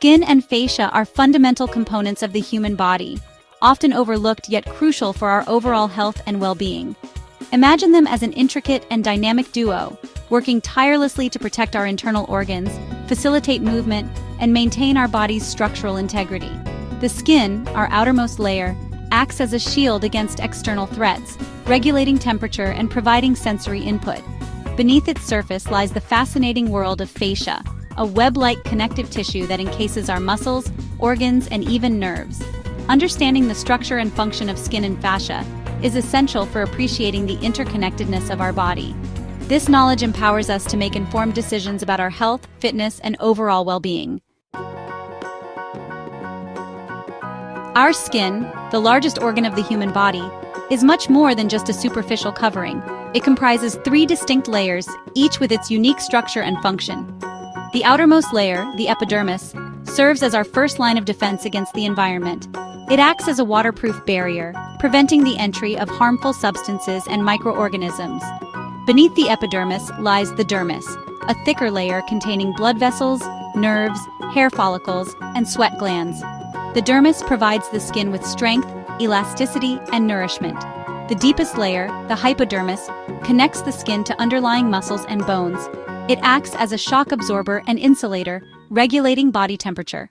Skin and fascia are fundamental components of the human body, often overlooked yet crucial for our overall health and well-being. Imagine them as an intricate and dynamic duo, working tirelessly to protect our internal organs, facilitate movement, and maintain our body's structural integrity. The skin, our outermost layer, acts as a shield against external threats, regulating temperature and providing sensory input. Beneath its surface lies the fascinating world of fascia, a web-like connective tissue that encases our muscles, organs, and even nerves. Understanding the structure and function of skin and fascia is essential for appreciating the interconnectedness of our body. This knowledge empowers us to make informed decisions about our health, fitness, and overall well-being. Our skin, the largest organ of the human body, is much more than just a superficial covering. It comprises 3 distinct layers, each with its unique structure and function. The outermost layer, the epidermis, serves as our first line of defense against the environment. It acts as a waterproof barrier, preventing the entry of harmful substances and microorganisms. Beneath the epidermis lies the dermis, a thicker layer containing blood vessels, nerves, hair follicles, and sweat glands. The dermis provides the skin with strength, elasticity, and nourishment. The deepest layer, the hypodermis, connects the skin to underlying muscles and bones. It acts as a shock absorber and insulator, regulating body temperature.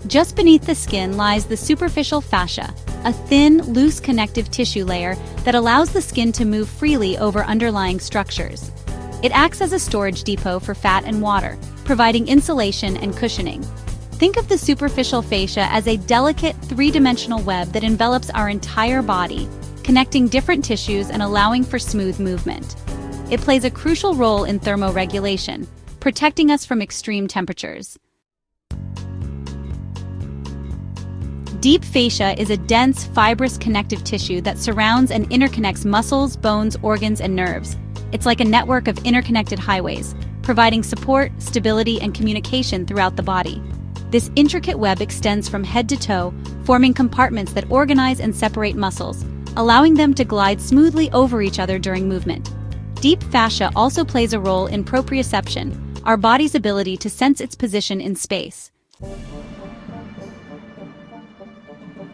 Just beneath the skin lies the superficial fascia, a thin, loose connective tissue layer that allows the skin to move freely over underlying structures. It acts as a storage depot for fat and water, providing insulation and cushioning. Think of the superficial fascia as a delicate, 3-dimensional web that envelops our entire body, connecting different tissues and allowing for smooth movement. It plays a crucial role in thermoregulation, protecting us from extreme temperatures. Deep fascia is a dense, fibrous connective tissue that surrounds and interconnects muscles, bones, organs, and nerves. It's like a network of interconnected highways, providing support, stability, and communication throughout the body. This intricate web extends from head to toe, forming compartments that organize and separate muscles, allowing them to glide smoothly over each other during movement. Deep fascia also plays a role in proprioception, our body's ability to sense its position in space.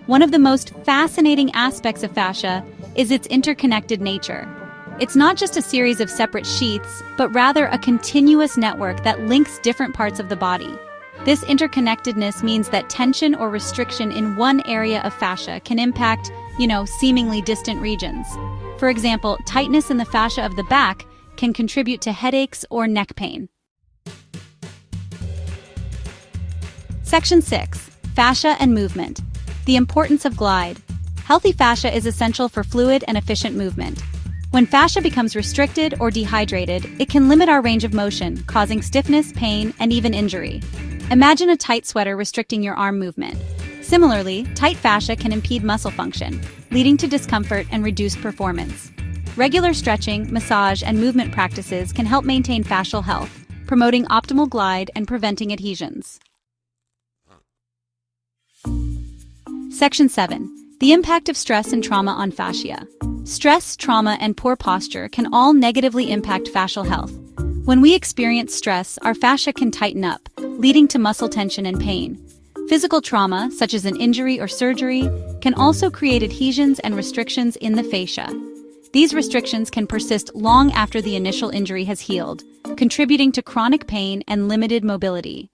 One of the most fascinating aspects of fascia is its interconnected nature. It's not just a series of separate sheaths, but rather a continuous network that links different parts of the body. This interconnectedness means that tension or restriction in one area of fascia can impact, seemingly distant regions. For example, tightness in the fascia of the back can contribute to headaches or neck pain. Section 6. Fascia and movement. The importance of glide. Healthy fascia is essential for fluid and efficient movement. When fascia becomes restricted or dehydrated, it can limit our range of motion, causing stiffness, pain, and even injury. Imagine a tight sweater restricting your arm movement. Similarly, tight fascia can impede muscle function, leading to discomfort and reduced performance. Regular stretching, massage, and movement practices can help maintain fascial health, promoting optimal glide and preventing adhesions. Section 7. The impact of stress and trauma on fascia. Stress, trauma, and poor posture can all negatively impact fascial health. When we experience stress, our fascia can tighten up, leading to muscle tension and pain. Physical trauma, such as an injury or surgery, can also create adhesions and restrictions in the fascia. These restrictions can persist long after the initial injury has healed, contributing to chronic pain and limited mobility.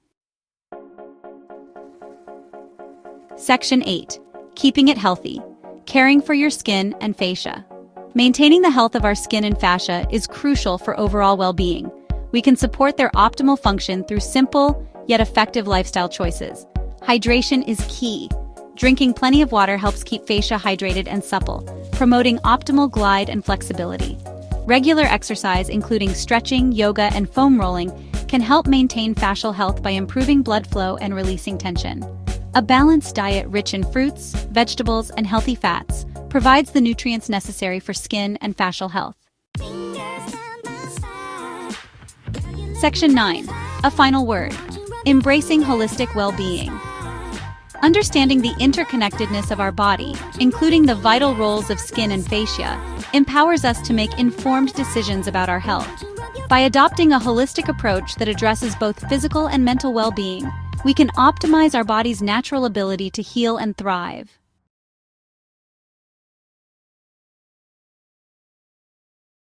Section 8. Keeping it healthy. Caring for your skin and fascia. Maintaining the health of our skin and fascia is crucial for overall well-being. We can support their optimal function through simple, yet effective lifestyle choices. Hydration is key. Drinking plenty of water helps keep fascia hydrated and supple, promoting optimal glide and flexibility. Regular exercise, including stretching, yoga, and foam rolling, can help maintain fascial health by improving blood flow and releasing tension. A balanced diet rich in fruits, vegetables, and healthy fats provides the nutrients necessary for skin and fascial health. Section 9. A final word. Embracing holistic well-being. Understanding the interconnectedness of our body, including the vital roles of skin and fascia, empowers us to make informed decisions about our health. By adopting a holistic approach that addresses both physical and mental well-being, we can optimize our body's natural ability to heal and thrive.